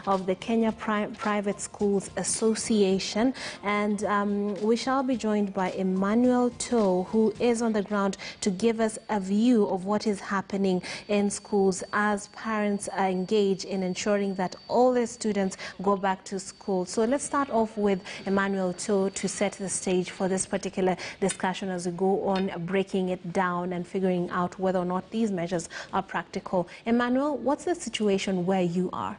of the Kenya Private Schools Association, and we shall be joined by Emmanuel Mutheu, who is on the ground to give us a view of what is happening in schools as parents are engaged in ensuring that all their students go back to school. So let's start off with Emmanuel Mutheu to set the stage for this particular discussion as we go on breaking it down and figuring out whether or not these measures are practical. Emmanuel, what's the situation where you are?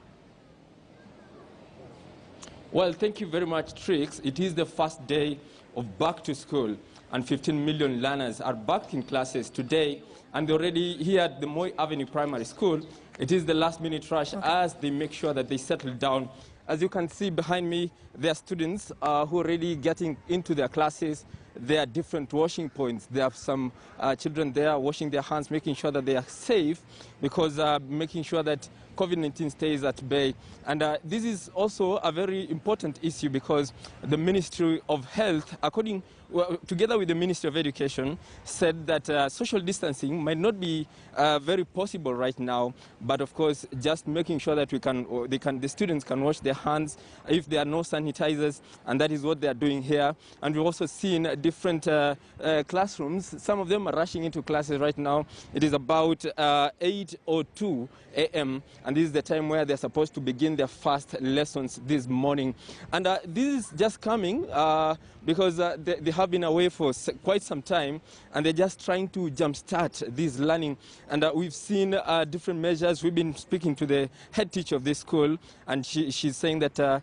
Well, thank you very much, Trix. It is the first day of back to school, and 15 million learners are back in classes today. And already here at the Moi Avenue Primary School, it is the last-minute rush as they make sure that they settle down. As you can see behind me, there are students who are already getting into their classes. There are different washing points. There are some children there washing their hands, making sure that they are safe, because making sure that COVID-19 stays at bay. And this is also a very important issue because the Ministry of Health, together with the Ministry of Education, said that social distancing might not be very possible right now, but of course just making sure that the students can wash their hands if there are no sanitizers, and that is what they are doing here. And we've also seen different classrooms. Some of them are rushing into classes right now. It is about 8:02 a.m. and this is the time where they're supposed to begin their first lessons this morning. And this is just coming because they have been away for quite some time, and they're just trying to jumpstart this learning. And we've seen different measures. We've been speaking to the head teacher of this school, and she's saying that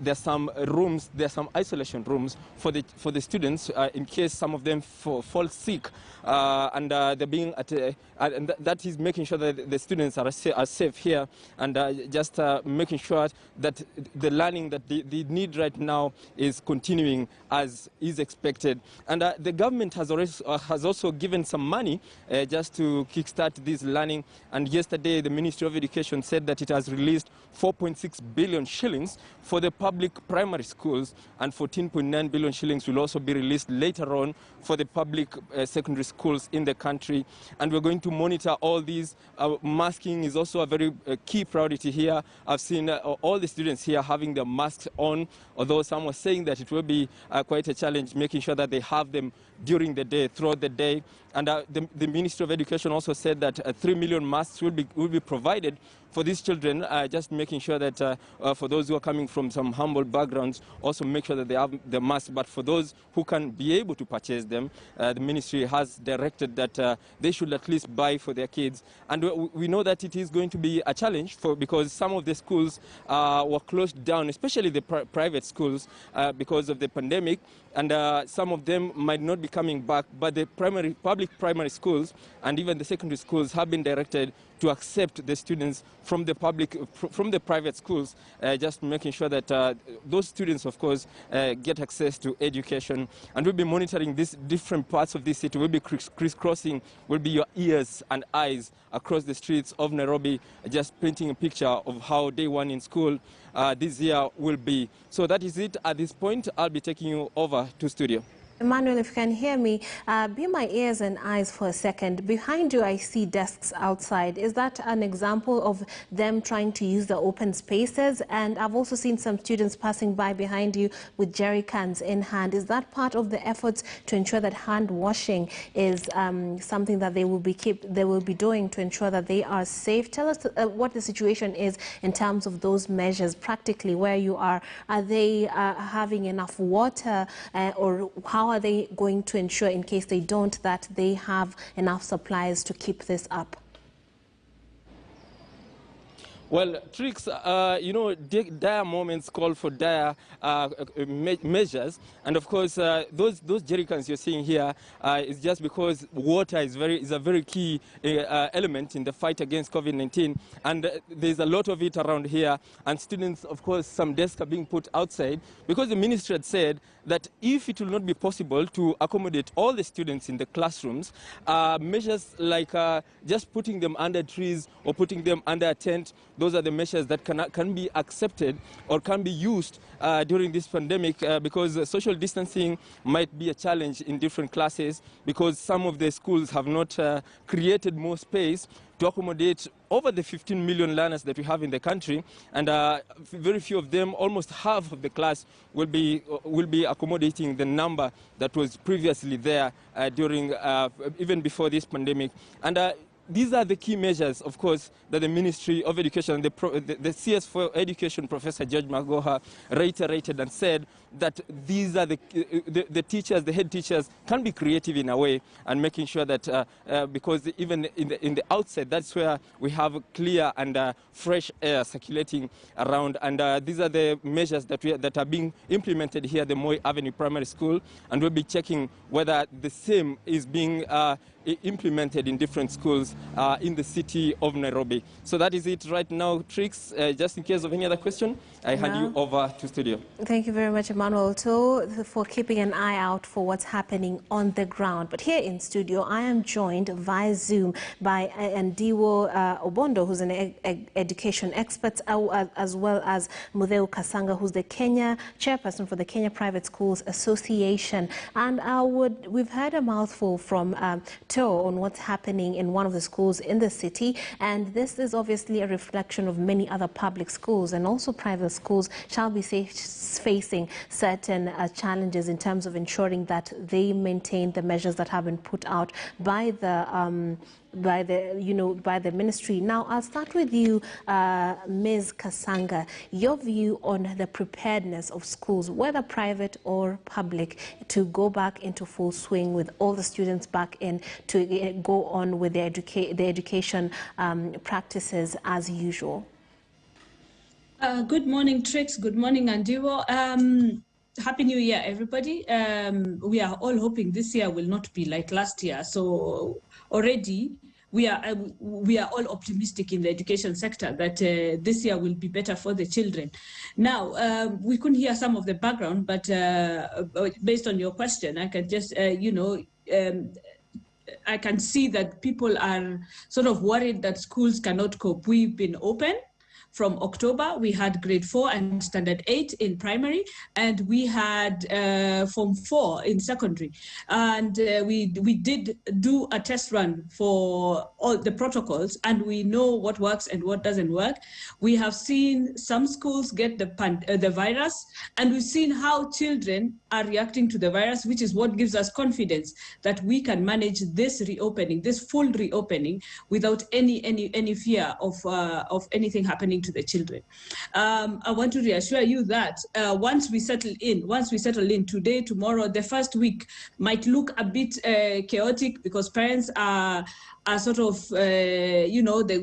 there's some rooms, there's some isolation rooms for the students in case some of them fall sick, and they're being and that is making sure that the students are safe here, and just making sure that the learning that they need right now is continuing as is expected. And the government has also given some money just to kickstart this learning. And yesterday, the Ministry of Education said that it has released 4.6 billion shillings for the public primary schools, and 14.9 billion shillings will also be released later on for the public secondary schools in the country. And we're going to monitor all these. Masking is also a very key priority here. I've seen all the students here having their masks on, although some were saying that it will be quite a challenge making sure that they have them during the day, throughout the day. And the Ministry of Education also said that 3 million masks will be provided for these children, just making sure that for those who are coming from some humble backgrounds, also make sure that they have the masks. But for those who can be able to purchase them, the ministry has directed that they should at least buy for their kids. And we know that it is going to be a challenge because some of the schools were closed down, especially the private schools, because of the pandemic. And some of them might not be coming back, but the public primary schools and even the secondary schools have been directed to accept the students from the private schools, just making sure that those students, of course, get access to education. And we'll be monitoring these different parts of this city. We'll be crisscrossing, will be your ears and eyes across the streets of Nairobi, just painting a picture of how day one in school this year will be. So that is it at this point. I'll be taking you over to studio. Emmanuel, if you can hear me, be my ears and eyes for a second. Behind you, I see desks outside. Is that an example of them trying to use the open spaces? And I've also seen some students passing by behind you with jerry cans in hand. Is that part of the efforts to ensure that hand washing is something that they will be doing to ensure that they are safe? Tell us what the situation is in terms of those measures practically where you are. Are they having enough water, or how are they going to ensure, in case they don't, that they have enough supplies to keep this up? Well, Trix, dire moments call for dire measures, and of course, those jerry cans you're seeing here is just because water is a very key element in the fight against COVID-19, and there's a lot of it around here. And students, of course, some desks are being put outside because the ministry had said that if it will not be possible to accommodate all the students in the classrooms, measures like just putting them under trees or putting them under a tent those are the measures that can be accepted or can be used during this pandemic, because social distancing might be a challenge in different classes, because some of the schools have not created more space to accommodate over the 15 million learners that we have in the country, and very few of them, almost half of the class, will be accommodating the number that was previously there during even before this pandemic. And these are the key measures, of course, that the Ministry of Education, the CS for Education, Professor George Magoha, reiterated and said that these are the teachers, the head teachers, can be creative in a way, and making sure that, because even in the outset, that's where we have clear and fresh air circulating around. And these are the measures that are being implemented here at the Moi Avenue Primary School, and we'll be checking whether the same is being implemented in different schools in the city of Nairobi. So that is it right now, Trix. Just in case of any other question, I hand you over to studio. Thank you very much, Emmanuel, too, for keeping an eye out for what's happening on the ground. But here in studio, I am joined via Zoom by Ndiwo Obondo, who's an education expert, as well as Mutheu Kasanga, who's the chairperson for the Kenya Private Schools Association. And we've heard a mouthful from on what's happening in one of the schools in the city, and this is obviously a reflection of many other public schools, and also private schools shall be facing certain challenges in terms of ensuring that they maintain the measures that have been put out by the ministry. Now, I'll start with you, Ms. Kasanga. Your view on the preparedness of schools, whether private or public, to go back into full swing with all the students back in to go on with the education practices as usual. Good morning, Trix. Good morning, Ndiwo. Happy New Year, everybody. We are all hoping this year will not be like last year. So already we are all optimistic in the education sector that this year will be better for the children. Now, we couldn't hear some of the background, but based on your question, I can just, I can see that people are sort of worried that schools cannot cope. We've been open. From October, we had grade 4 and standard 8 in primary, and we had form 4 in secondary. And we did do a test run for all the protocols, and we know what works and what doesn't work. We have seen some schools get the virus, and we've seen how children are reacting to the virus, which is what gives us confidence that we can manage this reopening, this full reopening, without any fear of anything happening to the children. I want to reassure you that once we settle in today, tomorrow, the first week might look a bit chaotic because parents are sort of, we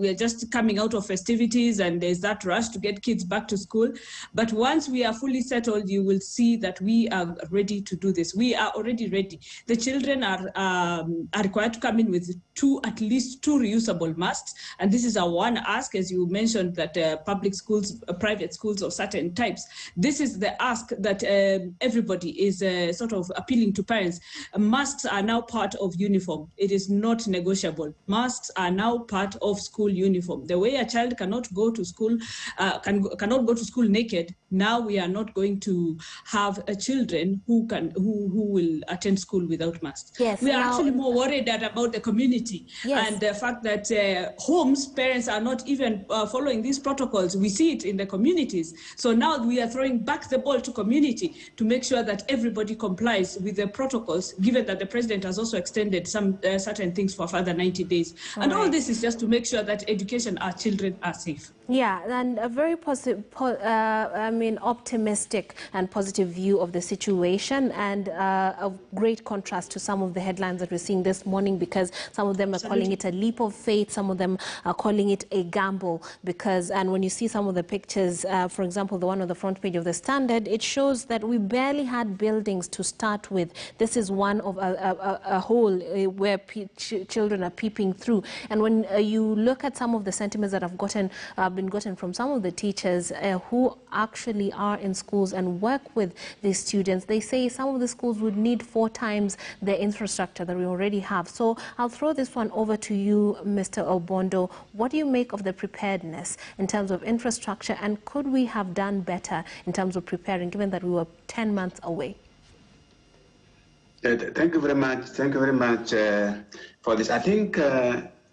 are just coming out of festivities and there's that rush to get kids back to school. But once we are fully settled, you will see that we are ready to do this. We are already ready. The children are required to come in with at least two reusable masks. And this is our one ask, as you mentioned, that public schools, private schools of certain types. This is the ask that everybody is sort of appealing to parents. Masks are now part of uniform. It is not negotiable. Masks are now part of school uniform. The way a child cannot go to school, cannot go to school naked, now we are not going to have children who will attend school without masks. Yes, we are actually more worried about the community. Yes. And the fact that homes, parents are not even following these protocols. We see it in the communities. So now we are throwing back the ball to community to make sure that everybody complies with the protocols, given that the president has also extended some certain things for further 90 days. And all this is just to make sure that education, our children are safe. Yeah, and a very optimistic and positive view of the situation, and a great contrast to some of the headlines that we're seeing this morning, because some of them are calling it a leap of faith, some of them are calling it a gamble, and when you see some of the pictures, for example, the one on the front page of the Standard, it shows that we barely had buildings to start with. This is one of a hole where children are peeping through. And when you look at some of the sentiments that have gotten have been gotten from some of the teachers who actually are in schools and work with these students. They say some of the schools would need 4 times the infrastructure that we already have. So I'll throw this one over to you, Mr. Obondo. What do you make of the preparedness in terms of infrastructure, and could we have done better in terms of preparing, given that we were 10 months away? Thank you very much. Thank you very much for this. I think,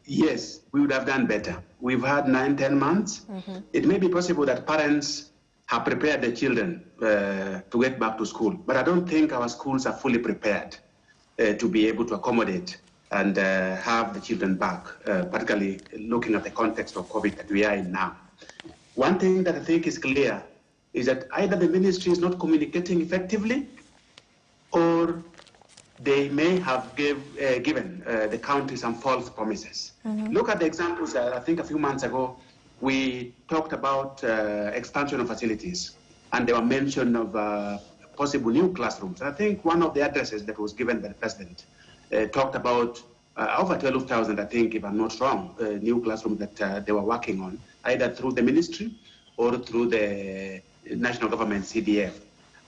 yes, we would have done better. We've had 9-10 months. It may be possible that parents have prepared their children to get back to school, but I don't think our schools are fully prepared to be able to accommodate and have the children back, particularly looking at the context of COVID that we are in now. One thing that I think is clear is that either the ministry is not communicating effectively, or they may have given the county some false promises. Look at the examples. I think a few months ago, we talked about expansion of facilities, and there were mention of possible new classrooms. I think one of the addresses that was given by the president talked about over 12,000, I think, if I'm not wrong, new classrooms that they were working on, either through the ministry or through the national government, CDF.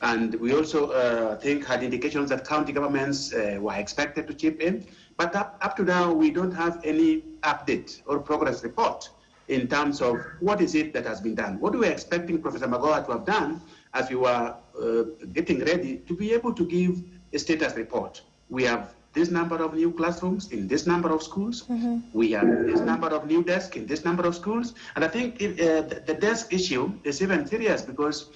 And we also, I think, had indications that county governments were expected to chip in. But up to now, we don't have any update or progress report in terms of what is it that has been done. What we were expecting Professor Magoha to have done as we were getting ready to be able to give a status report. We have this number of new classrooms in this number of schools. We have this number of new desks in this number of schools. And I think the desk issue is even serious because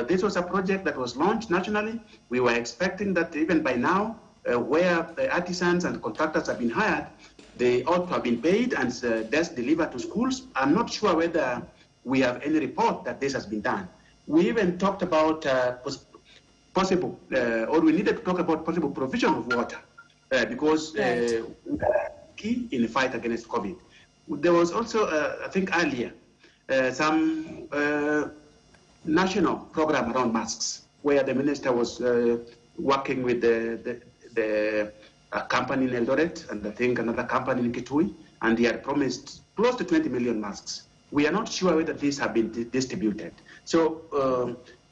this was a project that was launched nationally. We were expecting that even by now, where the artisans and contractors have been hired, they ought to have been paid and desks delivered to schools. I'm not sure whether we have any report that this has been done. We even talked about possible, or we needed to talk about possible provision of water. Because key in the fight against COVID. There was also, I think earlier, some national program around masks, where the minister was working with the company in Eldoret and I think another company in Kitui, and he had promised close to 20 million masks. We are not sure whether these have been distributed. So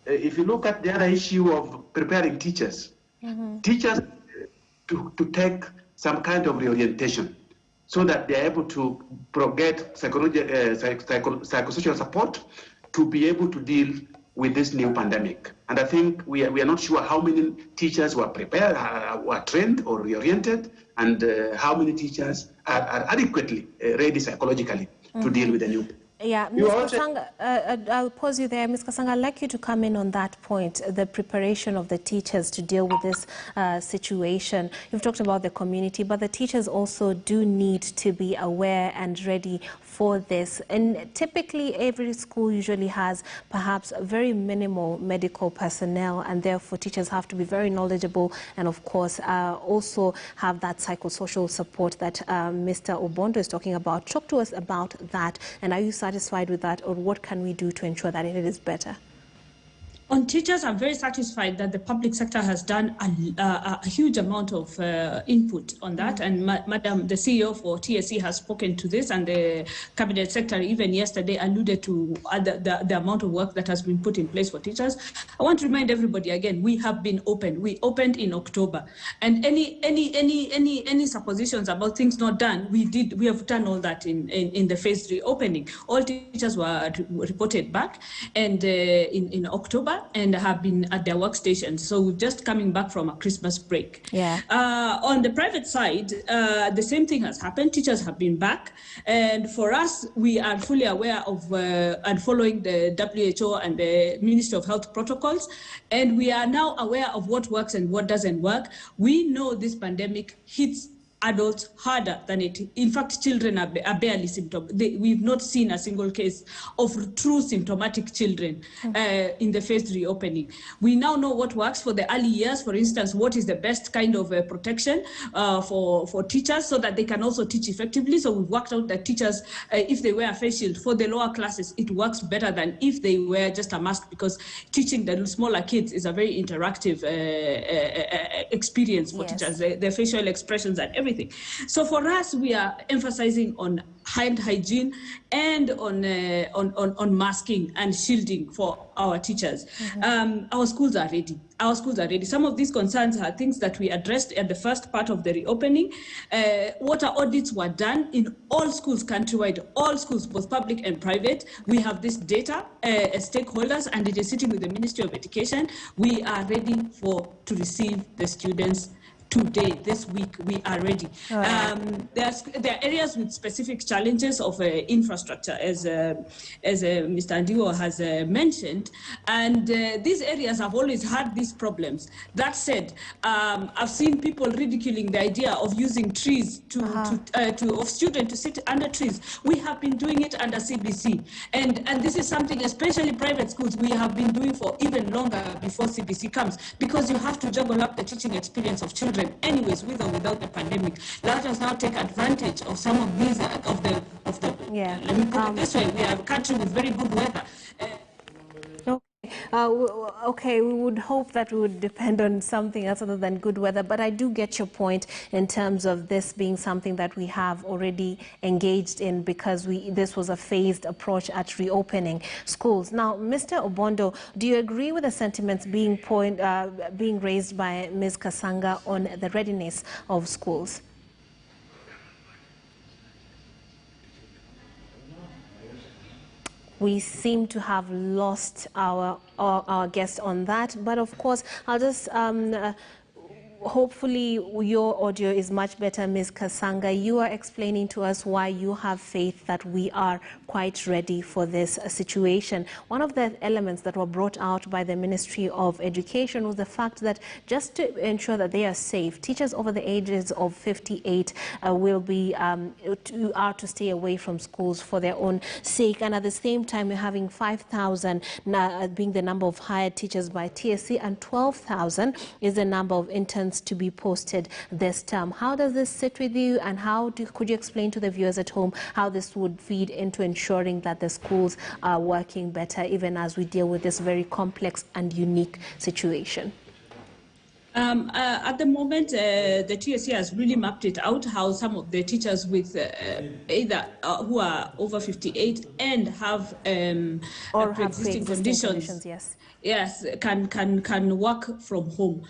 if you look at the other issue of preparing teachers, teachers to take some kind of reorientation so that they are able to get psychosocial support to be able to deal with this new pandemic. And I think we are not sure how many teachers were prepared, were trained or reoriented, and how many teachers are adequately ready psychologically to deal with the new. Yeah, Ms. Kasanga, I'll pause you there. Ms. Kasanga, I'd like you to come in on that point, the preparation of the teachers to deal with this situation. You've talked about the community, but the teachers also do need to be aware and ready for this. And typically, every school usually has perhaps very minimal medical personnel, and therefore teachers have to be very knowledgeable and, of course, also have that psychosocial support that Mr. Obondo is talking about. Talk to us about that, and are you satisfied with that, or what can we do to ensure that it is better? On teachers, I'm very satisfied that the public sector has done a huge amount of input on that. And Madam, the CEO for TSC has spoken to this, and the Cabinet Secretary even yesterday alluded to the amount of work that has been put in place for teachers. I want to remind everybody again, we have been open. We opened in October. And any suppositions about things not done, we have done all that in the phase 3 opening. All teachers were reported back and in October, and have been at their workstations. So we're just coming back from a Christmas break. Yeah. On the private side, the same thing has happened. Teachers have been back. And for us, we are fully aware of and following the WHO and the Ministry of Health protocols. And we are now aware of what works and what doesn't work. We know this pandemic hits adults harder than it. In fact, children are barely symptomatic. We've not seen a single case of true symptomatic children in the phase 3 opening. We now know what works for the early years. For instance, what is the best kind of protection for teachers so that they can also teach effectively. So we've worked out that teachers, if they wear a face shield for the lower classes, it works better than if they wear just a mask, because teaching the smaller kids is a very interactive experience for teachers. Their facial expressions and everything anything. So for us, we are emphasizing on hand hygiene and on masking and shielding for our teachers. Our schools are ready. Our schools are ready. Some of these concerns are things that we addressed at the first part of the reopening. Water audits were done in all schools countrywide, all schools, both public and private. We have this data as stakeholders, and it is sitting with the Ministry of Education. We are ready to receive the students today, this week. We are ready. There are areas with specific challenges of infrastructure, as Mr. Andiwo has mentioned, and these areas have always had these problems. That said, I've seen people ridiculing the idea of using trees of students to sit under trees. We have been doing it under CBC, and this is something, especially private schools, we have been doing for even longer before CBC comes, because you have to juggle up the teaching experience of children anyways, with or without the pandemic. Let us now take advantage of some of these of the let me put it this way, we are a country with very good weather. Okay, we would hope that we would depend on something else other than good weather, but I do get your point in terms of this being something that we have already engaged in, because this was a phased approach at reopening schools. Now, Mr. Obondo, do you agree with the sentiments being raised by Ms. Kasanga on the readiness of schools? We seem to have lost our guest on that, but of course, I'll just hopefully your audio is much better, Ms. Kasanga. You are explaining to us why you have faith that we are quite ready for this situation. One of the elements that were brought out by the Ministry of Education was the fact that just to ensure that they are safe, teachers over the ages of 58 are to stay away from schools for their own sake. And at the same time, we're having 5,000 being the number of hired teachers by TSC, and 12,000 is the number of interns to be posted this term. How does this sit with you, and could you explain to the viewers at home how this would feed into ensuring that the schools are working better, even as we deal with this very complex and unique situation? At the moment, the TSC has really mapped it out, how some of the teachers with either who are over 58 and have pre-existing conditions, yes, can work from home.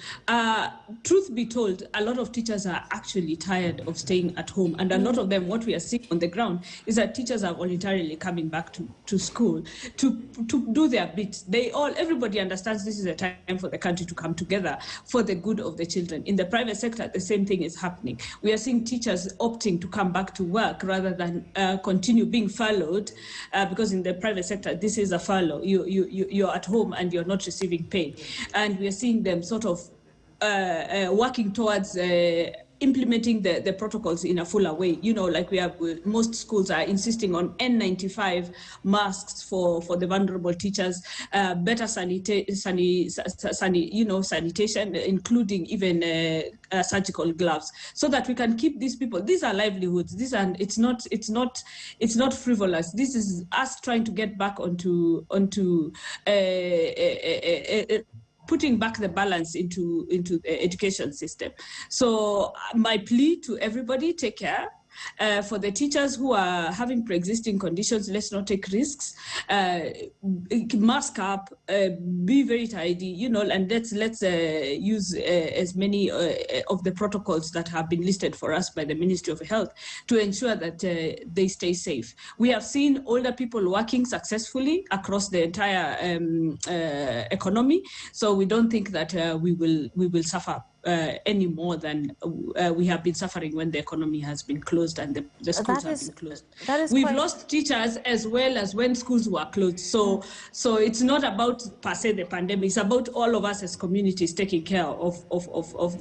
Truth be told, a lot of teachers are actually tired of staying at home, and a lot of them, what we are seeing on the ground is that teachers are voluntarily coming back to school to do their bit. Everybody understands this is a time for the country to come together for the good of the children. In the private sector, the same thing is happening. We are seeing teachers opting to come back to work rather than continue being furloughed, because in the private sector, this is a furlough. You're at home and you're not receiving pay. And we are seeing them sort of working towards implementing the protocols in a fuller way. You know, like most schools are insisting on N95 masks for the vulnerable teachers, better sanitation, including even surgical gloves, so that we can keep these people. These are livelihoods. It's not frivolous. This is us trying to get back onto putting back the balance into the education system. So my plea to everybody, take care. For the teachers who are having pre-existing conditions, let's not take risks. Mask up, be very tidy, and let's use as many of the protocols that have been listed for us by the Ministry of Health to ensure that they stay safe. We have seen older people working successfully across the entire economy, so we don't think that we will suffer any more than we have been suffering when the economy has been closed and the schools have been closed. We've lost teachers as well as when schools were closed. So it's not about per se the pandemic. It's about all of us as communities taking care of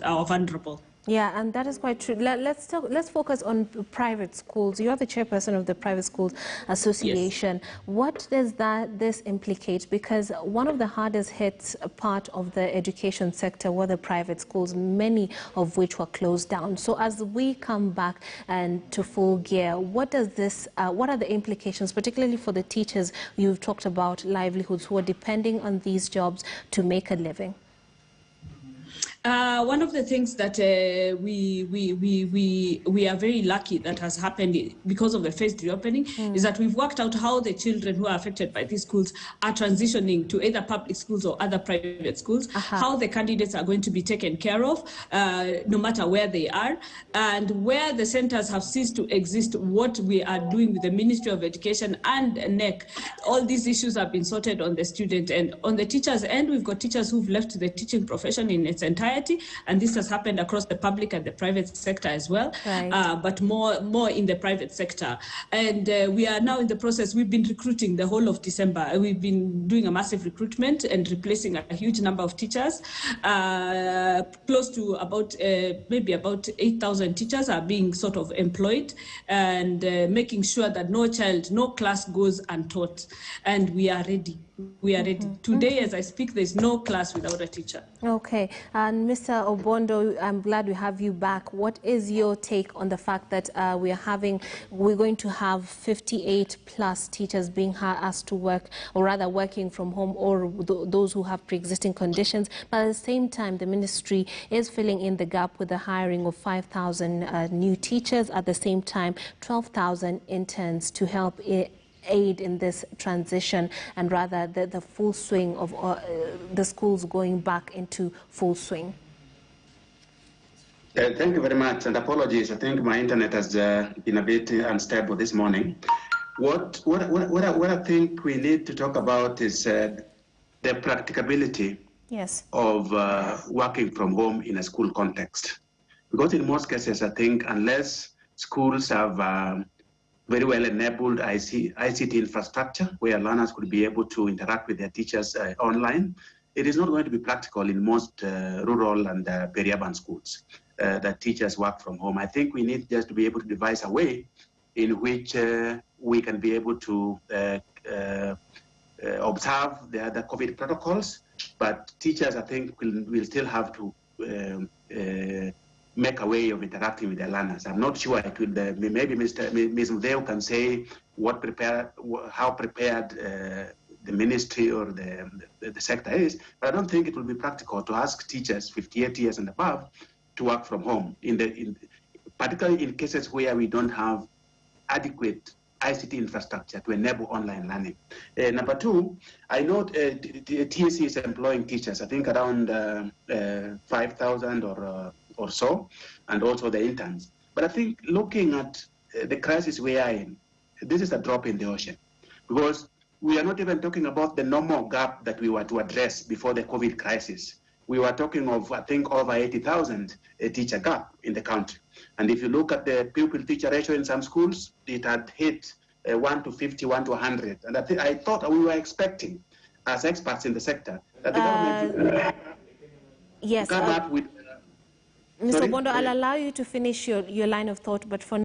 our vulnerable. Yeah, and that is quite true. Let's focus on private schools. You are the chairperson of the Private Schools Association. Yes. What does this implicate? Because one of the hardest hit part of the education sector were the private schools, many of which were closed down. So as we come back and to full gear, what are the implications, particularly for the teachers you've talked about, livelihoods, who are depending on these jobs to make a living? One of the things that we are very lucky that has happened because of the phased reopening is that we've worked out how the children who are affected by these schools are transitioning to either public schools or other private schools, how the candidates are going to be taken care of, no matter where they are, and where the centers have ceased to exist, what we are doing with the Ministry of Education and NEC. All these issues have been sorted on the student and on the teachers' end. We've got teachers who've left the teaching profession in its entirety, and this has happened across the public and the private sector as well, but more in the private sector. And we are now in the process. We've been recruiting the whole of December. We've been doing a massive recruitment and replacing a huge number of teachers. Close to about maybe about 8,000 teachers are being sort of employed, and making sure that no child, no class goes untaught. And we are ready. We are ready. Today, as I speak, there's no class without a teacher. Okay. And Mr. Obondo, I'm glad we have you back. What is your take on the fact that we're going to have 58 plus teachers being asked to work, or rather working from home, or those who have pre-existing conditions, but at the same time, the ministry is filling in the gap with the hiring of 5,000 new teachers, at the same time, 12,000 interns to help aid in this transition, and rather the full swing of the schools going back into full swing? Thank you very much, and apologies. I think my internet has been a bit unstable this morning. What I think we need to talk about is the practicability of working from home in a school context. Because in most cases, I think unless schools have very well enabled ICT infrastructure where learners could be able to interact with their teachers online, it is not going to be practical in most rural and peri-urban schools that teachers work from home. I think we need just to be able to devise a way in which we can be able to observe the COVID protocols, but teachers, I think, will still have to make a way of interacting with their learners. I'm not sure it will. Maybe Ms. Mutheu can say how prepared the ministry or the sector is, but I don't think it will be practical to ask teachers 58 years and above to work from home, particularly in cases where we don't have adequate ICT infrastructure to enable online learning. Number two, I know the TSC is employing teachers, I think around 5,000 or so, and also the interns. But I think looking at the crisis we are in, this is a drop in the ocean, because we are not even talking about the normal gap that we were to address before the COVID crisis. We were talking of, I think, over 80,000 teacher gap in the country. And if you look at the pupil-teacher ratio in some schools, it had hit 1 to 50, 1 to 100. And I thought we were expecting, as experts in the sector, that the government would come up with... Mr. Obondo, I'll allow you to finish your line of thought, but for